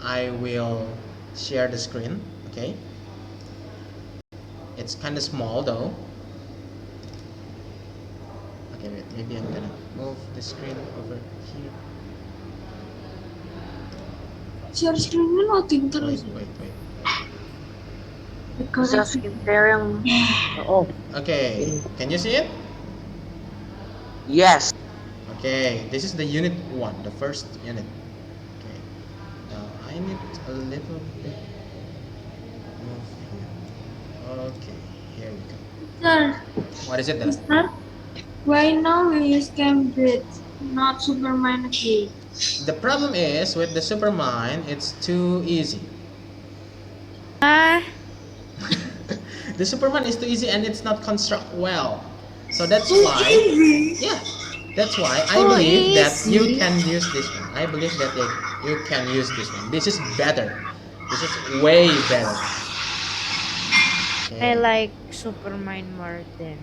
I will share the screen. Okay, it's kind of small though. Okay, wait, maybe I'm gonna move the screen over here. Share screen-nya loading terus. Wait. Bisa skip share yang Okay, can you see it? Yes. Okay, this is the unit 1, the first unit. Okay, now I need a little bit move here. Okay, here we go. Sir, What is it then? Mister, why now we use Cambridge, not Superman again? The problem is with the Supermine, it's too easy. The Superman is too easy and it's not construct well. So that's why, yeah, that's why I believe that you can use this one. I believe that you can use this one. This is better. This is way better. I like Superman more than.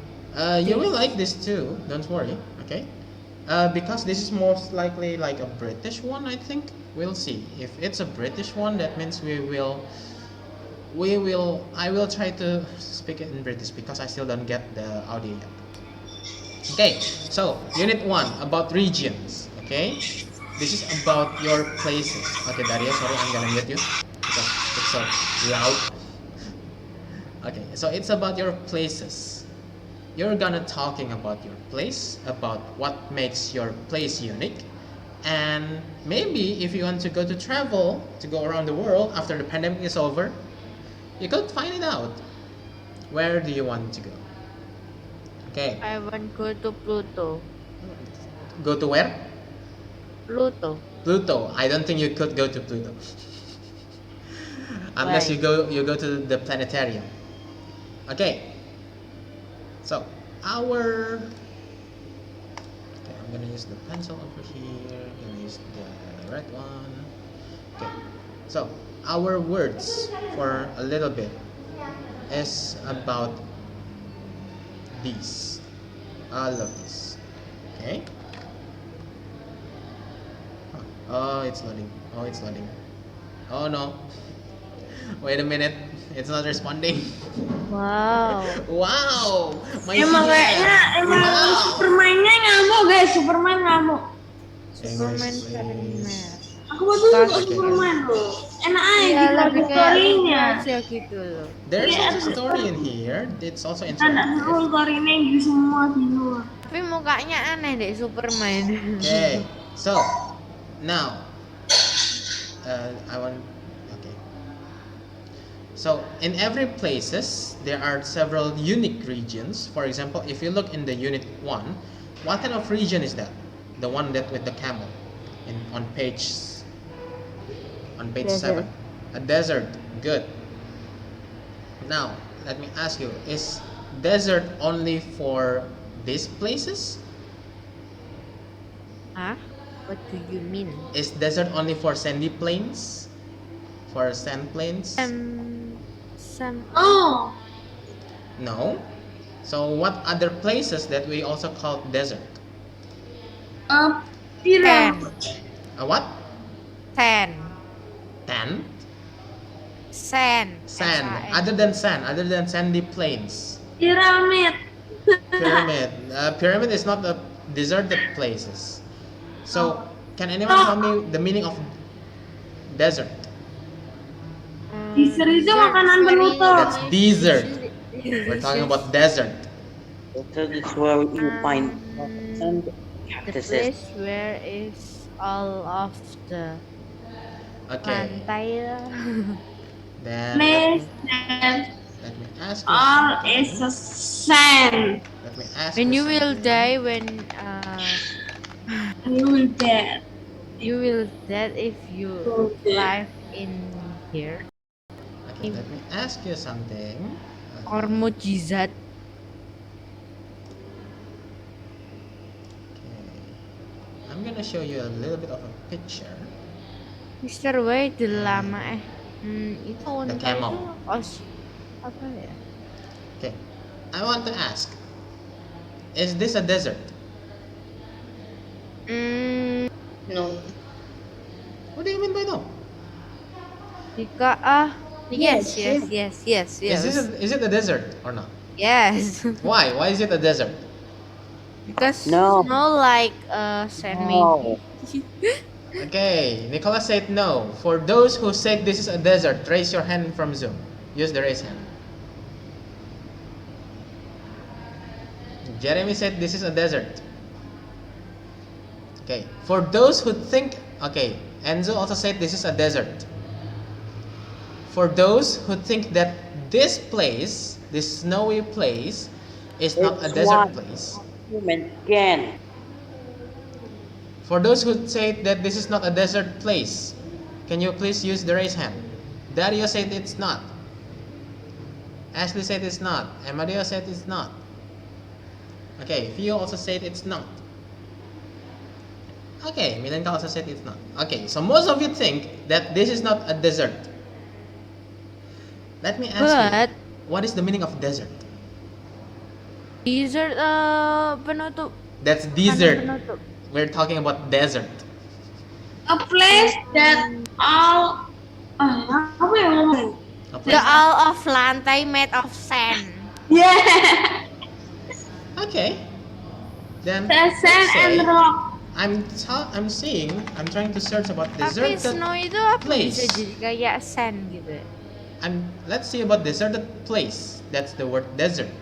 You will like this too. Don't worry. Okay. Because this is most likely like a British one, I think. We'll see. If it's a British one, that means I will try to speak it in British because I still don't get the audio yet. Okay, so unit 1 about regions. Okay, this is about your places. Okay, Daria, sorry, I'm gonna mute you because it's so loud. Okay, so it's about your places. You're gonna talking about your place, about what makes your place unique, and maybe if you want to go to travel, to go around the world after the pandemic is over, you could find it out. Where do you want to go? Okay. I want to go to Pluto. Go to where? Pluto. Pluto. I don't think you could go to Pluto. Unless Why? you go to the planetarium. Okay. So I'm gonna use the pencil over here. I'm gonna use the red one. Okay. So our words for a little bit is about these. All of these. Okay. Oh, it's loading. Oh no. Wait a minute. It's not responding. Wow. Wow. Emang kayaknya Superman-nya ngamuk guys, Superman ngamuk. Superman keren. Aku tuh suka Superman loh. Enak aja Iya, gitu lebih kayak story-nya. aja gitu loh. There's also story in here. It's also Ada interactive. seru story-nya Inggris semua di luar. Tapi mukanya aneh deh Superman. Okay. So now I want. Okay. So in every places there are several unique regions. For example, if you look in the unit 1, what kind of region is that? The one that with the camel on page Desert. 7. A desert. Good. Now let me ask you, is desert only for these places? Hah? What do you mean? Is desert only for sandy plains? For sand plains? Some Oh, No. So what other places that we also call desert? Pyramid. A what? sand. Sand? Sand. Sand. S-A-N. Other than sandy plains. Pyramid. Pyramid. Pyramid is not the deserted places. So can anyone tell me the meaning of desert? Dessert itu makanan penutup. That's desert. We're talking about desert. Desert is where you find and The cactuses. place where is all of the Okay. pantai. Then Place that let me ask you all something. is a sand. Let me ask When you you will something. die, when You will dead. you will dead if you Okay. live in here Okay, let me ask you something. or mujizat. Okay. I'm gonna show you a little bit of a picture. Mister Way the lama itu unta camel. itu apa ya? Okay. I want to ask, is this a desert? No. What do you mean by no? Yes, Yes. Is it a desert or not? yes. Why? Why is it a desert? Because No. snow like sand maybe. No. Okay, Nicola said no. For those who said this is a desert, raise your hand from Zoom. Use the raise hand. Jeremy said this is a desert. Okay, for those who think, okay, Enzo also said this is a desert. For those who think that this place, this snowy place, is not a It's desert one place. human can. For those who say that this is not a desert place, can you please use the raise hand? Dario said it's not. Ashley said it's not. Amadeo said it's not. Okay, Fio also said it's not. Okay, Milenka also said it's not. Okay, so most of you think that this is not a desert. Let me ask But you, what is the meaning of desert? desert penutup. That's Bukan desert. penutup. We're talking about desert. A place that all apa ya ngomong? A The place. all of lantai made of sand. Yeah. Okay. Then Sand let's and say rock. I'm trying to search about Tapi deserted snow itu apa place. bisa jadi kayak sand gitu. Let's see about deserted place. That's the word desert.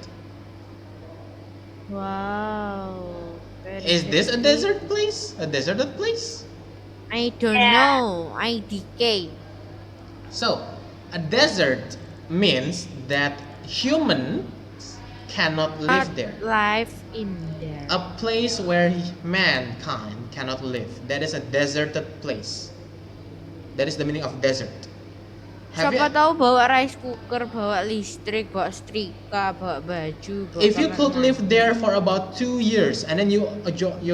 Wow. very Is this a tricky. desert place? A deserted place? I don't Yeah. know. I decay. So, a desert means that humans cannot live there. Life in there. A place where mankind cannot live. That is a deserted place. That is the meaning of desert. Have Siapa you, tahu bawa rice cooker, bawa listrik, bawa setrika, bawa baju, bawa if you kamar could live mandi. there for about 2 years and then you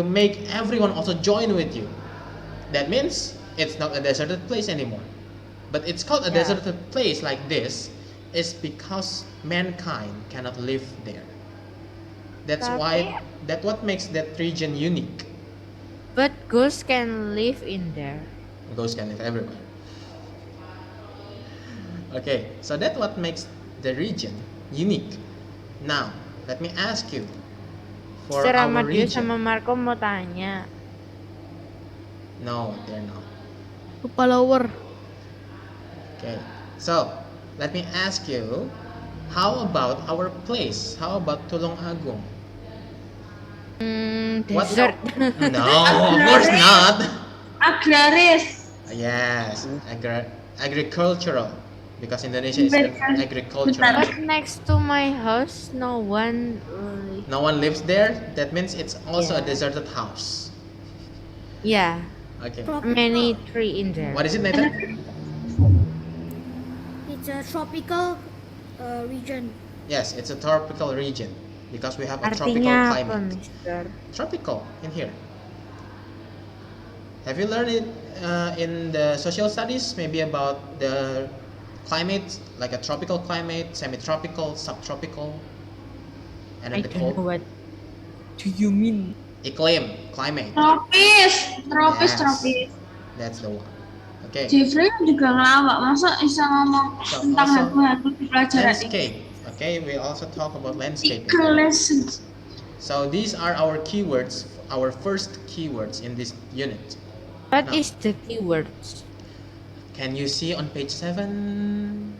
make everyone also join with you, that means it's not a deserted place anymore. But it's called a Yeah. deserted place like this is because mankind cannot live there. That's why what makes that region unique. But ghosts can live in there. Ghosts can live everywhere. Okay, so that's what makes the region unique. Now, let me ask you, for Mr. our Amadio region. sama Marco mau tanya. No, they're not. Follower. Okay, so let me ask you, how about our place? How about Tulong Agung? What- Desert. No, of course not. Agraris. Yes, agricultural, because Indonesia is agricultural. But next to my house, no one lives. No one lives there. That means it's also a Yeah. deserted house. Yeah, Okay. many tree in there. What is it, Nathan? It's a tropical region. Yes, it's a tropical region because we have a tropical Artinya apa, climate. Mister? Tropical in here. Have you learned it in the social studies? Maybe about the climate, like a tropical climate, semi-tropical, subtropical, and I then the don't know cold what do you mean. iklim, climate. Tropis. Yes. Tropis. That's the one. Okay. Jeffrey juga ngelawak. Masa bisa ngomong So tentang also hantu-hantu di pelajaran ini? landscape. Okay, we also talk about landscape. Lessons. So these are our keywords, our first keywords in this unit. What No. is the keywords? Can you see on page 7?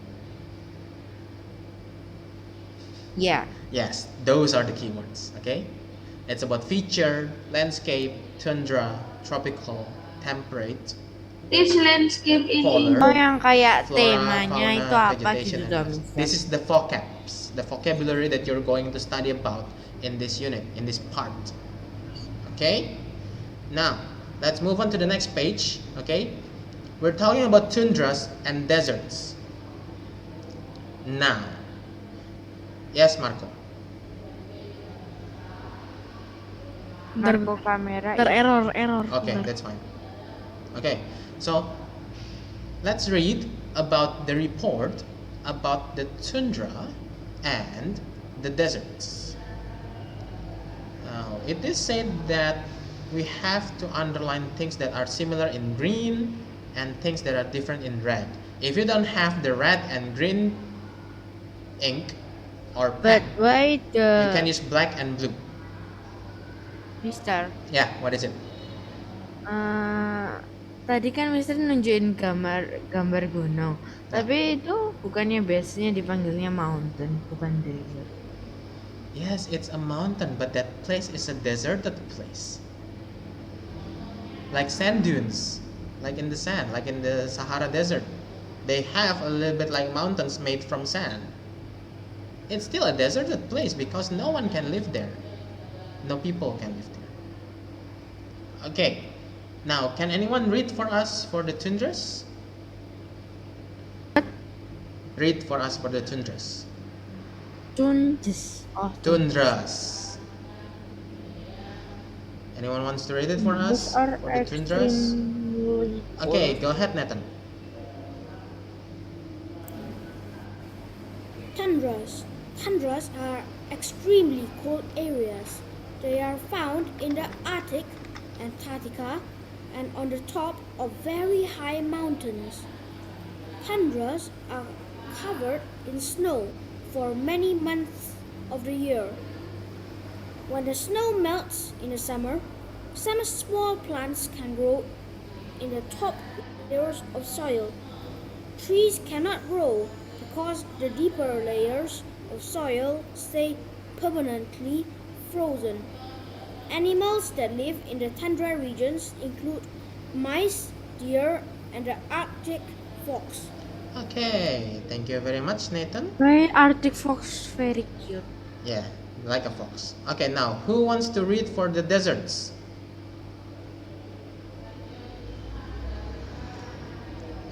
Yeah. Yes, those are the keywords, okay? It's about feature, landscape, tundra, tropical, temperate, This landscape in Polar. Oh, yang kayak flora, temanya fauna, itu apa vegetation, gitu and dah, animals. Mister? This is the vocabs, the vocabulary that you're going to study about in this unit, in this part. Okay? Now, let's move on to the next page, okay? We're talking about tundras and deserts. Now, yes, Marco. Marco kamera. Error. Okay, that's fine. Okay, so let's read about the report about the tundra and the deserts. Now, it is said that we have to underline things that are similar in green, and things that are different in red. If you don't have the red and green ink or But pen, why you can the use black and blue. Mister? Yeah, what is it? eh tadi kan Mister nunjukin gambar gunung, Yeah. tapi itu bukannya biasanya dipanggilnya mountain, bukan desert. Yes, it's a mountain, but that place is a deserted place. Like sand dunes, like in the sand, like in the Sahara Desert. They have a little bit like mountains made from sand. It's still a deserted place because no one can live there. No people can live there. Okay, now can anyone read for us for the tundras? Read for us for the tundras. Tundras. Oh, Tundras. Anyone wants to read it for us Those are for the tundras? extremely Okay, cold. go ahead, Nathan. Tundras. Tundras are extremely cold areas. They are found in the Arctic, Antarctica, and on the top of very high mountains. Tundras are covered in snow for many months of the year. When the snow melts in the summer, some small plants can grow in the top layers of soil. Trees cannot grow because the deeper layers of soil stay permanently frozen. Animals that live in the tundra regions include mice, deer, and the Arctic fox. Okay, thank you very much, Nathan. Why Arctic fox very cute? Yeah, like a fox. Okay, now who wants to read for the deserts?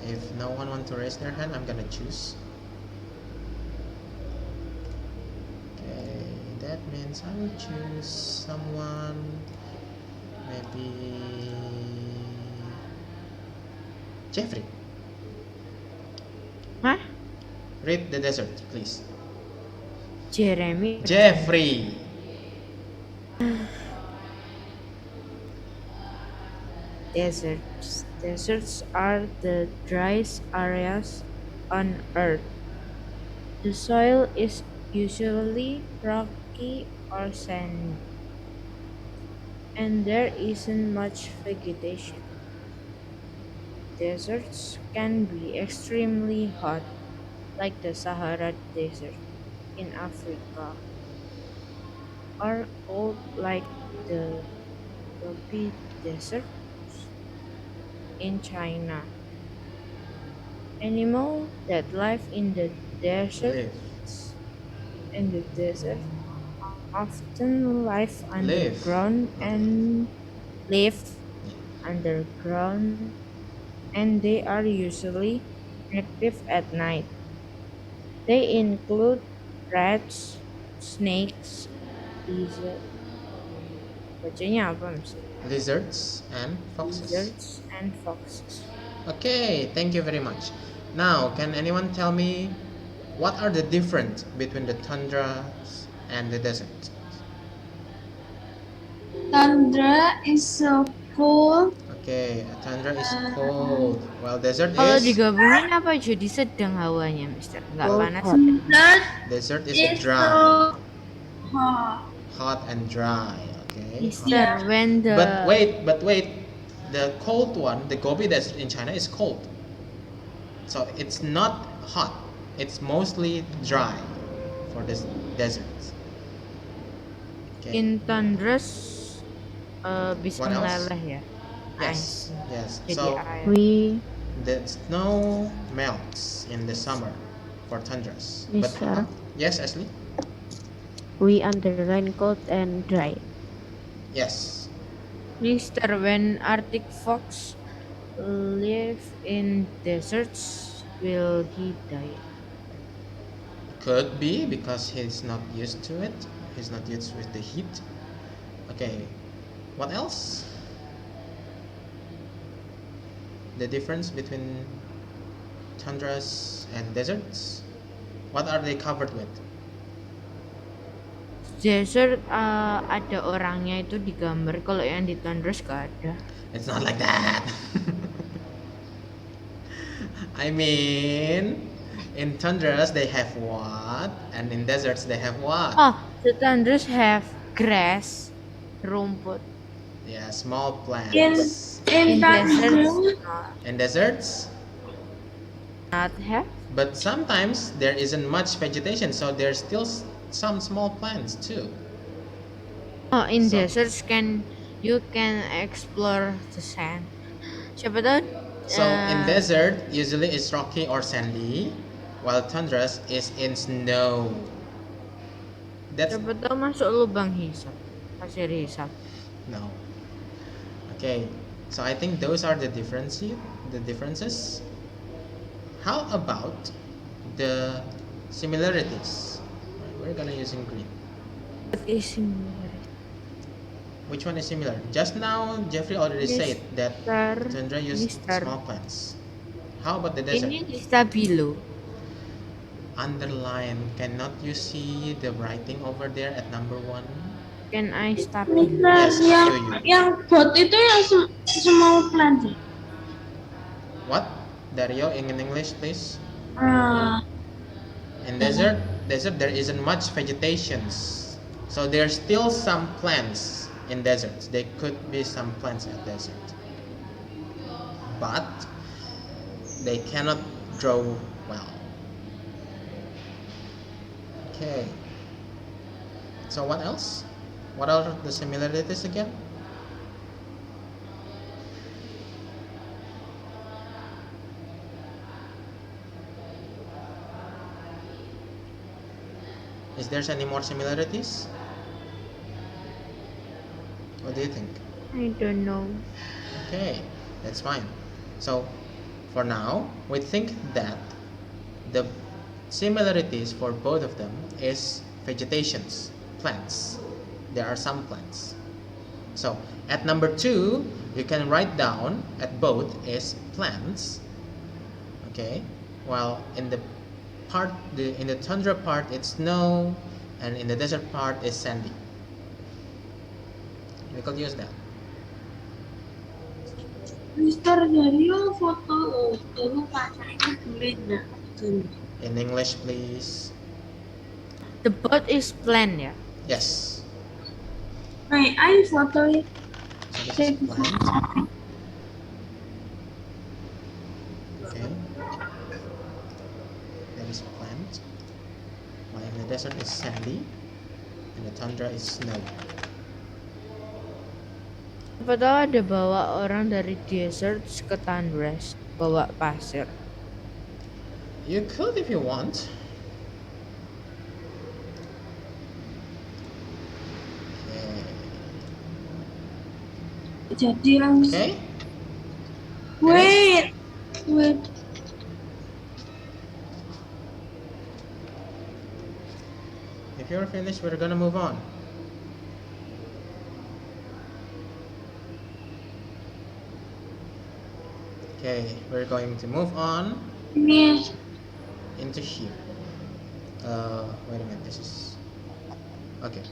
If no one wants to raise their hand, I'm gonna choose. Okay, that means I will choose someone. Maybe Jeffrey. Hah? Read the desert, please. Jeremy? Jeffrey. Deserts. Deserts are the driest areas on Earth. The soil is usually rocky or sandy, and there isn't much vegetation. Deserts can be extremely hot, like the Sahara Desert in Africa, or cold, like the Gobi Desert in China. Animals that live in the desert Live. often live Live. underground Okay. and live underground, and they are usually active at night. They include rats, snakes, lizard, bacanya apa Mister? Lizards and foxes. Lizards and foxes. Okay, thank you very much. Now, can anyone tell me what are the difference between the tundras and the desert? Tundra is so cold. Okay, a tundra is cold, while desert Kalau is digabungin apa jadi sedang hawanya, Mister? Nggak Cold, panas. hot. Desert desert is is dry, so hot. hot and dry. Okay. Mister, Yeah. when the But wait, the cold one, the Gobi Desert in China is cold, so it's not hot. It's mostly dry for this deserts. Okay. in tundras bisa What else? meleleh ya. Yes, yes. Jadi So air. the snow melts in the summer for tundras. Mister. Yes, Ashley. We underline cold and dry. Yes. Mister, when Arctic fox live in deserts, will he die? Could be because he's not used to it. He's not used with the heat. Okay. What else? The difference between tundras and deserts? What are they covered with? Desert ada orangnya itu digambar, kalau yang di tundras gak ada. It's not like that. I mean, in tundras they have what, and in deserts they have what? Oh, the tundras have grass, rumput. Yeah, small In plants. in In deserts, Tundra, In deserts, not have. but sometimes there isn't much vegetation, so there's still some small plants too. Oh, in So, deserts you can explore the sand. Siapa tahu so in uh, desert usually it's rocky or sandy, while tundras is in snow. That's siapa tahu masuk lubang hisap, pasir hisap. no. Okay, so I think those are the differences. How about the similarities? We're gonna using green. What is similar? Which one is similar? Just now, Jeffrey already said that tundra use Mister. small plants. How about the desert? Ini stabilo. Underline. Cannot you see the writing over there at number 1? Can I stabilo? Yes, Mister, show you. yang bot itu yang small plant. What? Dario, in English, please. Ah, In desert there isn't much vegetations. So there's still some plants in deserts. There could be some plants in desert. But they cannot grow well. Okay. So what else? What are the similarities again? Is there any more similarities? What do you think? I don't know. Okay, that's fine. So for now, we think that the similarities for both of them is vegetations, plants. There are some plants. So at number 2, you can write down at both is plants. Okay, while in the tundra part it's snow, and in the desert part is sandy. We could use that. Mister Dario foto dulu kacanya boleh nggak? In English, please. The boat is plain, yeah. Yes. May I foto it? So this is plant. Okay. That is plant. While in the desert is sandy, and the tundra is snow. Siapa tahu ada bawa orang dari deserts ke tundras, bawa pasir. You could if you want. Jadi langsung. Okay. Wait. If you're finished, we're gonna move on. Okay, we're going to move on Ini into here. Wait a minute, this is okay.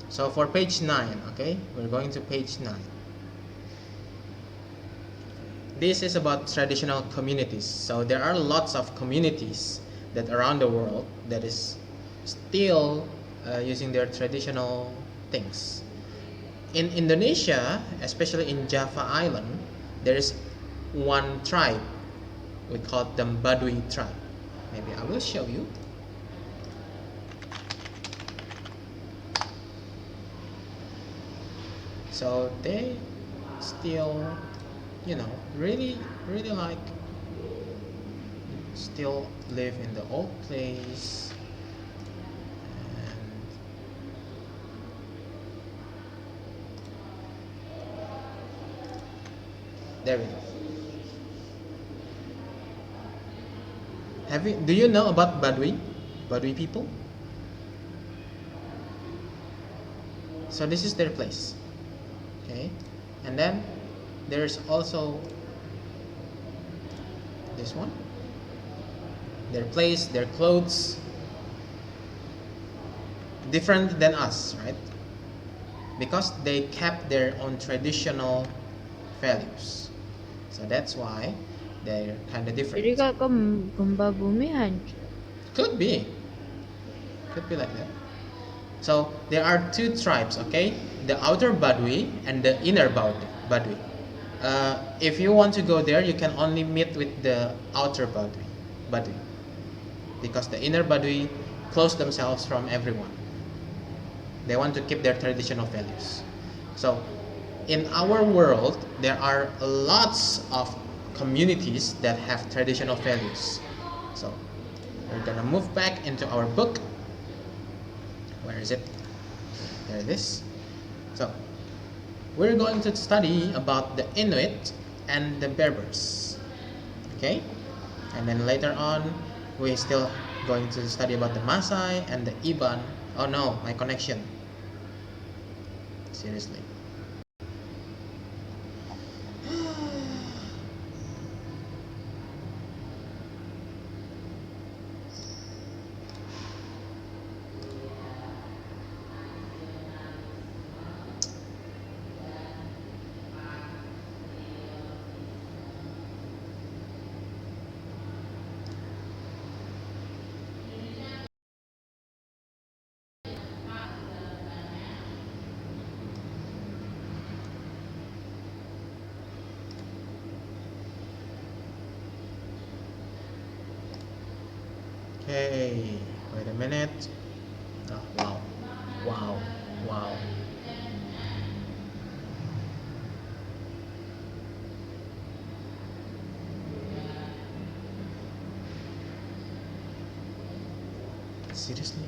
So for page 9, okay, we're going to page 9. This is about traditional communities. So there are lots of communities that around the world that is still using their traditional things. In Indonesia, especially in Java Island, there is one tribe. We call them Baduy tribe. Maybe I will show you. So they still, really like, still live in the old place. And there we go. Do you know about Baduy people? So this is their place. Okay, and then there's also this one, their place, their clothes, different than us, right? Because they kept their own traditional values. So that's why They're kind of different. Jadi kalau gempa bumi hancur. Could be. Could be like that. So there are two tribes, okay? The outer Badui and the inner Badui. If you want to go there, you can only meet with the outer Badui, because the inner Badui close themselves from everyone. They want to keep their traditional values. So in our world, there are lots of communities that have traditional values. So we're gonna move back into our book. Where is it? There it is. So we're going to study about the Inuit and the Berbers. Okay? And then later on, we're still going to study about the Maasai and the Iban. Oh no, my connection. Seriously. Okay, wait a minute. Oh, wow, wow, wow. Seriously?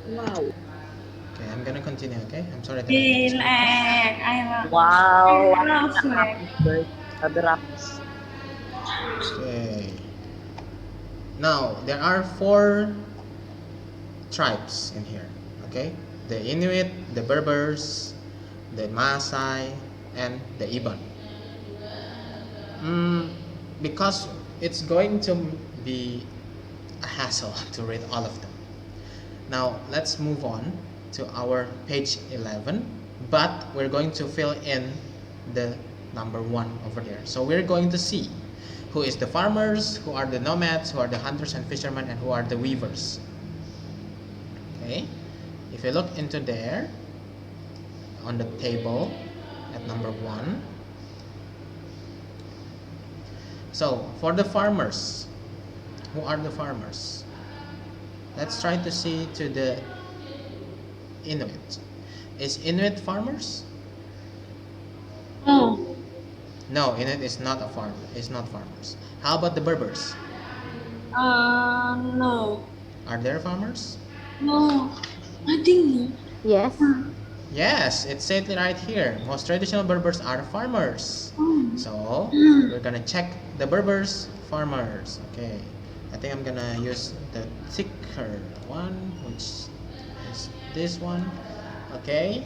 Wow. Okay, I'm gonna continue, okay? I'm sorry that I love. Wow. I love it. Berapis. Okay. Now, there are 4 tribes in here, okay? The Inuit, the Berbers, the Maasai, and the Iban. Because it's going to be a hassle to read all of them. Now, let's move on to our page 11, but we're going to fill in the number 1 over here. So we're going to see who is the farmers, who are the nomads, who are the hunters and fishermen, and who are the weavers. Okay, if you look into there on the table at number 1. So for the farmers, who are the farmers? Let's try to see to the Inuit. Is Inuit farmers? No. No, Inuit is not a farmer. It's not farmers. How about the Berbers? No. Are there farmers? No. I think no. Yes. Yes, it's said right here. Most traditional Berbers are farmers. Oh. So we're gonna check the Berbers farmers. Okay, I think I'm gonna use the thicker one, which is this one. Okay,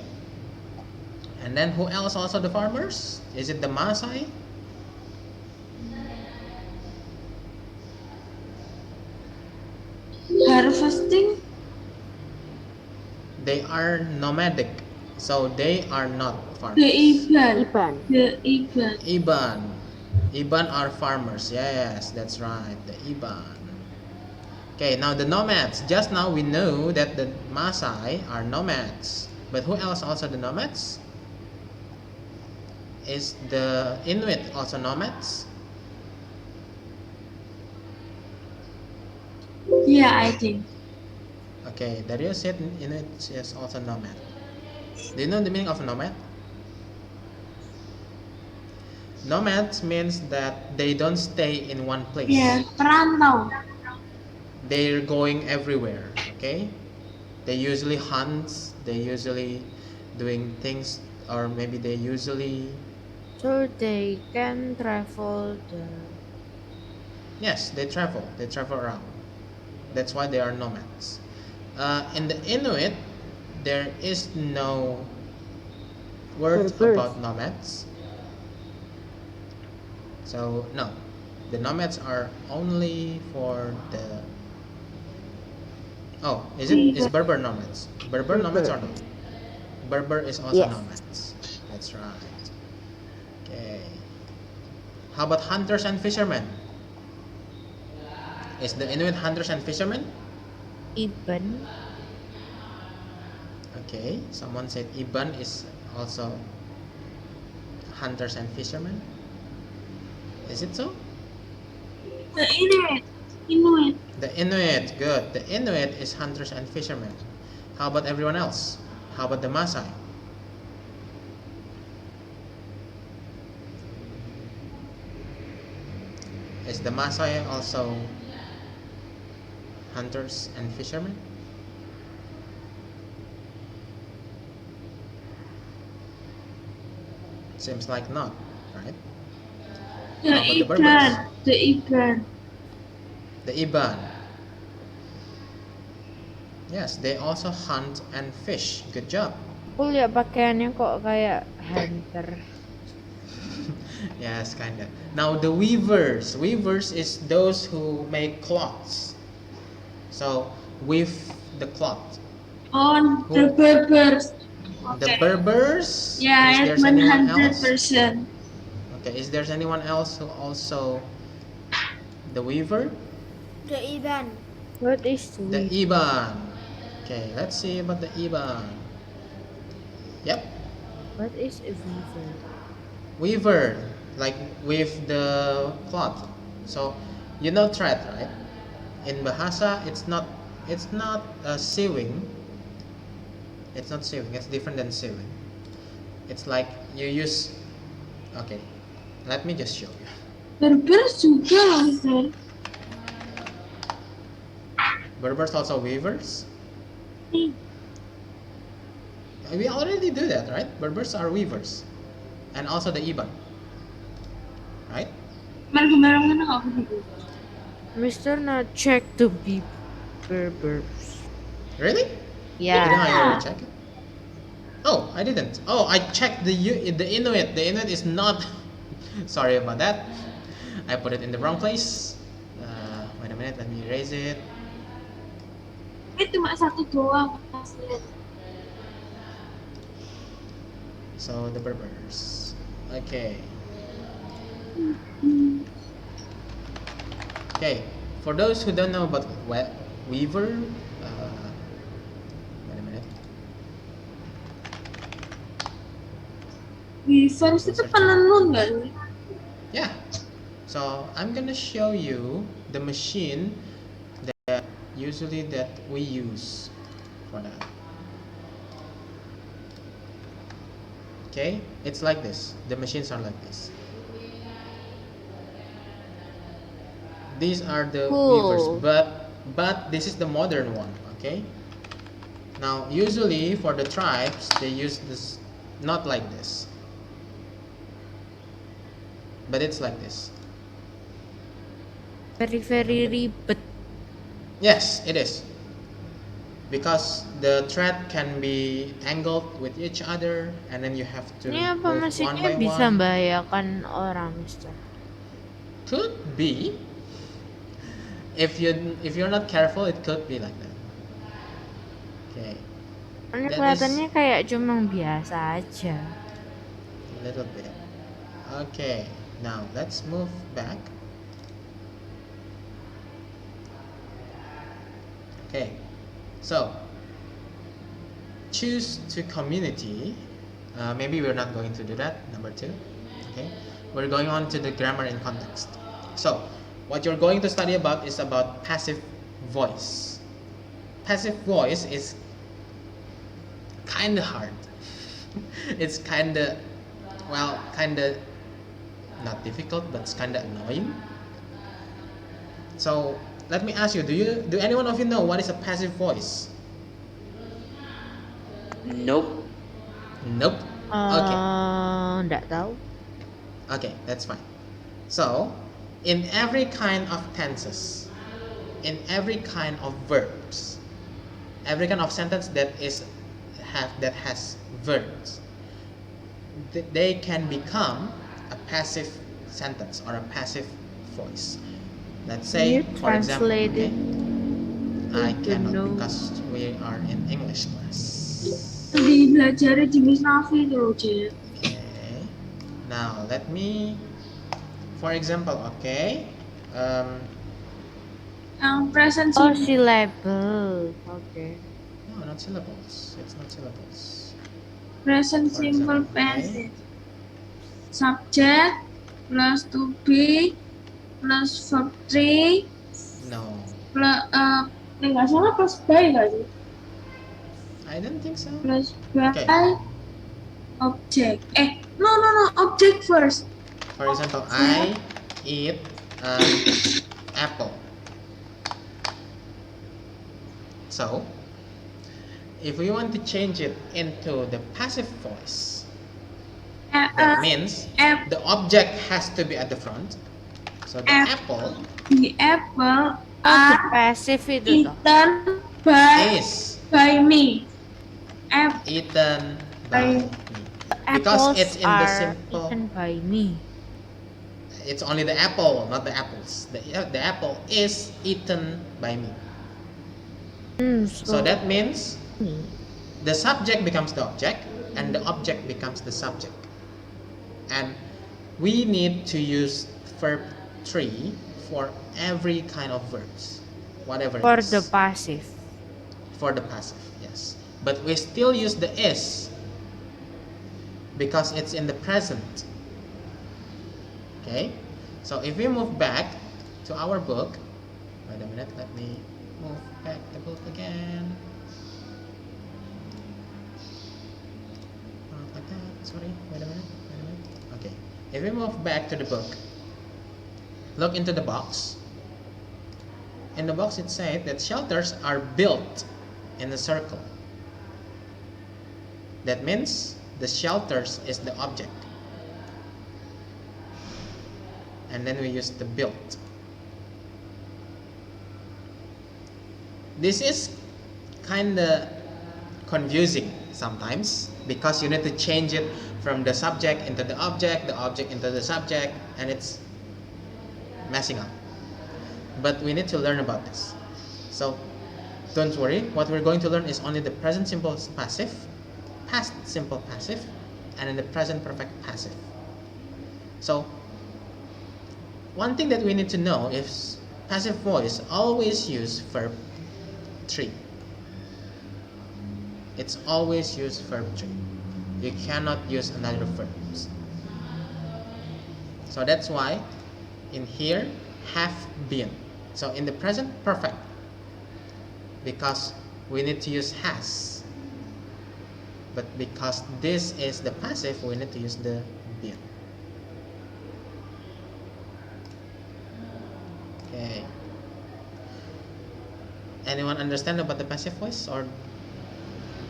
and then who else also the farmers? Is it the Maasai? Harvesting? They are nomadic, so they are not farmers. The Iban. Iban. The Iban. Iban are farmers. Yes, that's right. The Iban. Okay, now the nomads. Just now we know that the Maasai are nomads. But who else also the nomads? Is the Inuit also nomads? Yeah, I think. Okay, Dario said Inuit is also nomad. Do you know the meaning of nomad? Nomads means that they don't stay in one place. Yeah, perantau. They're going everywhere, okay? They usually hunt, they usually doing things, or maybe they usually... So they can travel Yes, they travel around. That's why they are nomads. In the Inuit, there is no word Berbers. about nomads. So, no. The nomads are only for the. Oh, is Berber nomads? Berber nomads or no? Berber is also Yes. nomads. That's right. Okay. How about hunters and fishermen? Is the Inuit hunters and fishermen? Iban. Okay. Someone said Iban is also hunters and fishermen. Is it so? The Inuit. Inuit. The Inuit, good. The Inuit is hunters and fishermen. How about everyone else? How about the Maasai? Is the Maasai also hunters and fishermen? Seems like not, right? The How about the Berbers? Ikan. The Ikan. The Iban. Yes, they also hunt and fish. Good job. Aku lihat pakaiannya kok kayak hunter. Yes, kinda. Now the weavers. Weavers is those who make cloths. So weave the cloth. On the Berbers. The Okay. Berbers. Yeah, Is at there anyone else? 100%. Okay, is there anyone else who also the weaver? The Iban. What is The weave? Iban. Okay, let's see about the Iban. Yep, What is a weaver? weaver, like weave the cloth. So you know thread, right? In Bahasa, it's not sewing. It's not sewing. It's different than sewing. It's like you use. Okay, let me just show you. Berbers juga Ustaz. Berbers also weavers. Hmm. We already do that, right? Berbers are weavers, and also the Iban, right? Mereka-mereka mana nggak begitu? Mr. not check to be Berbers. Really? Yeah. Didn't I already check it? Oh, I didn't. Oh, I checked the Inuit. The Inuit is not. Sorry about that. I put it in the wrong place. Wait a minute. Let me erase it. Itu cuma satu doang. Ustaz. So the Berbers. Okay. Okay. For those who don't know about weaver, wait a minute. Weavers itu penenun nggak sih? Yeah. So I'm gonna show you the machine that we use for that. Okay, it's like this. The machines are like this. These are the weavers, Cool. but this is the modern one. Okay. Now, usually for the tribes, they use this not like this, but it's like this. Very ribet. Yes, it is. Because the thread can be angled with each other, and then you have to Ini apa move one mesinnya by bisa one. membahayakan orang, Mister? Could be. If you're not careful, it could be like that. Okay, Ini That kelihatannya kayak cuma biasa aja. a little bit. Okay, now let's move back. Okay, so choose to community. Maybe we're not going to do that. Number 2. Okay, we're going on to the grammar and context. So, what you're going to study about is about passive voice. Passive voice is kind of hard. It's kind of not difficult, but it's kind of annoying. So let me ask you: do any one of you know what is a passive voice? Nope. Nope. Okay. Nggak tahu. Okay, that's fine. So, in every kind of tenses, in every kind of verbs, every kind of sentence that has verbs, they can become a passive sentence or a passive voice. Let's Can you say, for example, translate okay, it I to cannot know? because we are in English class. Dipelajari di Miss Nafi tuh, Cik. Okay, now let me, for example, okay, um, Yang present Oh, simple. syllable. Okay. no, not syllables. It's not syllables. Present For simple example, okay, passive. Subject plus to be plus verb 3 no, plus nggak salah plus by nggak sih? I don't think so. Plus Okay, by object. No, object first. for example, I eat an apple. So, if we want to change it into the passive voice, that means App, the object has to be at the front. So the app, apple the apple Oh, the are passive itu toh. eaten by is me. App eaten by by me. Because Apples it's in the are simple, eaten by me. it's only the apple, not the apples. The apple is eaten by me. So that means me. the subject becomes the object and the object becomes the subject. And we need to use verb 3 for every kind of verbs, whatever it For is. the passive. For the passive, yes. But we still use the is because it's in the present. Okay? So if we move back to our book, wait a minute, let me move back the book again. Not like that, sorry, wait a minute. Okay, if we move back to the book, look into the box. In the box it said that shelters are built in a circle. That means the shelters is the object. And then we use the built. This is kinda confusing sometimes because you need to change it from the subject into the object into the subject, and it's messing up. But we need to learn about this. So don't worry, what we're going to learn is only the present simple passive, past simple passive, and in the present perfect passive. So one thing that we need to know is passive voice always use verb 3. It's always use verb 3. You cannot use another verbs. So that's why in here have been. So in the present perfect, because we need to use has, but because this is the passive, we need to use the been. Okay. Anyone understand about the passive voice, or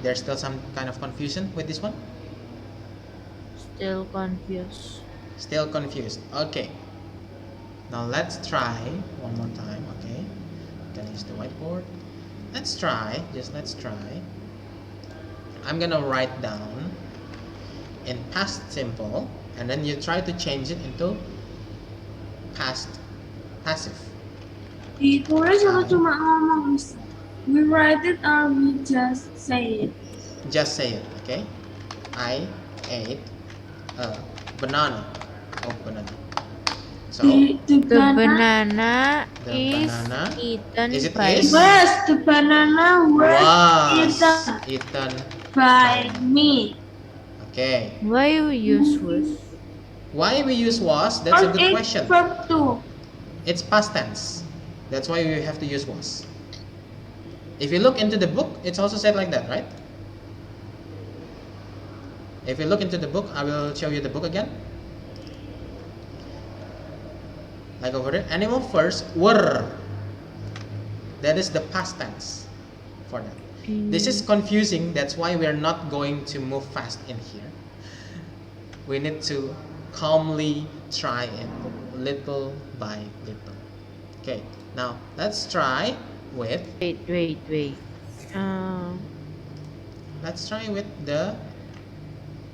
there's still some kind of confusion with this one? Still confused. Still confused. Okay. Now let's try one more time. Okay. I'm gonna use the whiteboard. Let's try. Just let's try. I'm gonna write down in past simple, and then you try to change it into past passive. ditulis atau cuma ngomong? We write it or we just say it? Just say it. Okay. I ate a banana. Oh, banana. So The The banana the is banana. eaten Is it by is? was the banana was Was eaten eaten by me. Okay. Why we use was? Why we use was? That's a Or good it's question. verb 2. It's past tense. That's why we have to use was. If you look into the book, it's also said like that, right? If you look into the book, I will show you the book again. Like over there, animal first were. That is the past tense for that. This is confusing. That's why we are not going to move fast in here. We need to calmly try it little by little. Okay, now let's try with Wait. let's try with the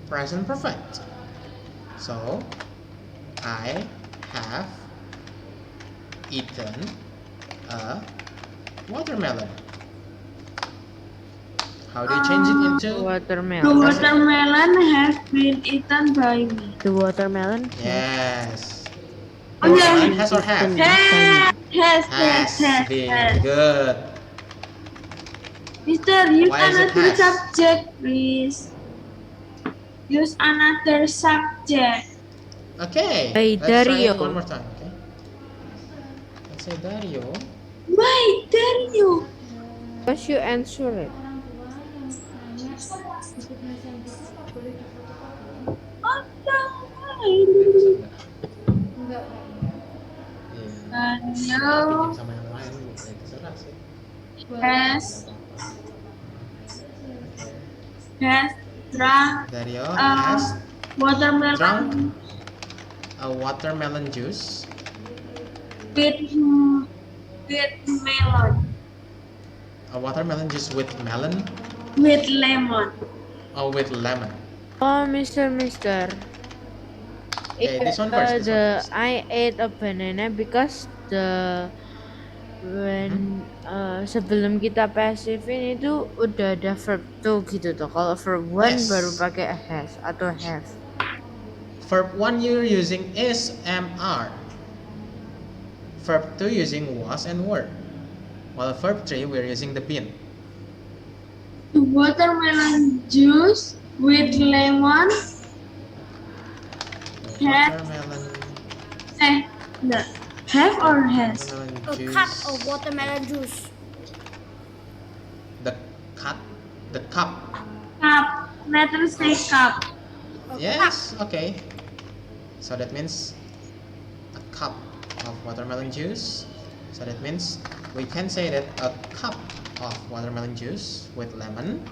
present perfect. So I have eaten a watermelon? How do you change it into? The Watermelon. watermelon has been eaten by me. The watermelon Yes. Oh, Watermelon yeah. has or have? eaten by me. Has been. Good. Mister, use Why is it another has? subject, please. Use another subject. Okay. Hey, Let's try it Dario. one more time. Okay. Let's say Dario. Why, there you? Because you answer it. Oh, Dia bisa no. enggak? Iya. Dario Pinjam sama yang lain. Ya, terserah sih. has Oke. has drunk Dario a has watermelon drunk a watermelon juice with melon with melon with lemon. or with lemon. Oh, Mister. Okay, this one first. I ate a banana because when sebelum kita pasifin itu udah ada verb to gitu tuh. Kalau verb one Yes. baru pakai has atau have. Verb 1 you're using is, am, are. Verb 2 using was and were. While verb 3 we're using the been. The watermelon juice with lemon Have. Watermelon, no. Have or has? watermelon A juice. cup of watermelon juice. The cup. Cup. Letter say cup. A Yes, okay. So that means a cup of watermelon juice. So that means we can say that a cup of watermelon juice with lemon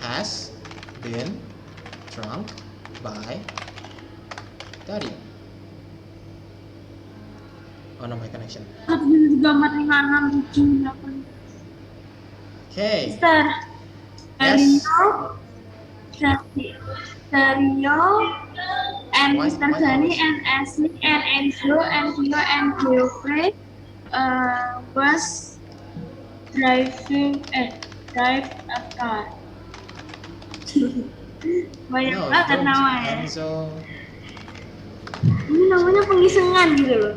has been drunk by Dario. Oh no, my connection. Gambar ringanan lucu apa? Okay. Mister. Yes. Dario and Why- Mr. why Dani always? and Ashley and Enzo and Theo and Geoffrey was drive a car. Banyak No, banget don't. namanya. Enzo, Ini namanya pengisengan gitu loh.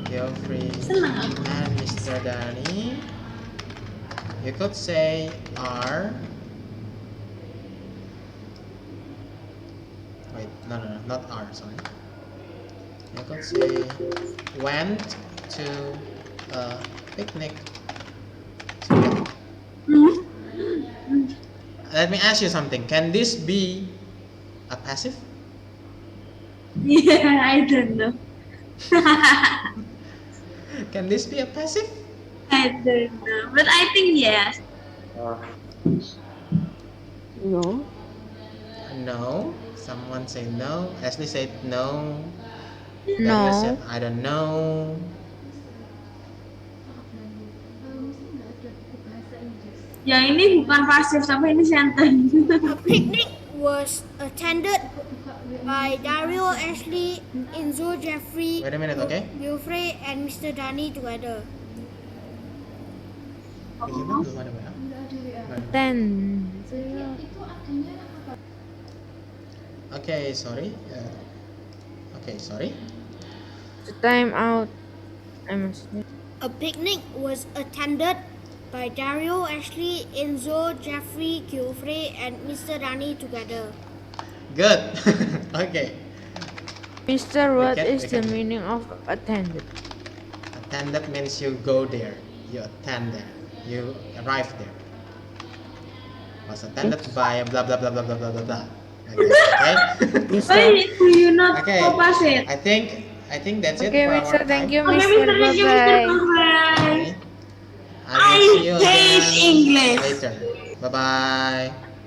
Geoffrey, Senang aku. and Mr. Dani. You could say are. Wait, no, not are. Sorry. You could say went to a picnic together. Let me ask you something. Can this be a passive? Yeah, I don't know. Can this be a passive? I don't know, but I think yes. No. No. Someone say no. Ashley said no. Daniel No. said I don't know. Ya ini bukan pasif tapi ini sentence. A picnic was attended by Dario, Ashley, Enzo, Jeffrey, Wait a minute, okay? Geoffrey, and Mr. Dani together. Belum ada WA. Ten. Okay, sorry. Okay, sorry. The time out. I must. A picnic was attended by Dario, Ashley, Enzo, Jeffrey, Geoffrey, and Mr. Dani together. Good. Okay. Mister, what can- is we the can- meaning of attended? Attended means you go there. You attend there. You arrive there. Was attended by blah blah blah blah blah blah blah blah. Okay. Why do you not Okay. focus it? I think that's it Okay, for Mister. our Thank time. you, Okay, Mister. Mr. Thank you, Mr. Bye bye. Bye. Okay. I will I see you hate again English. later. Bye bye.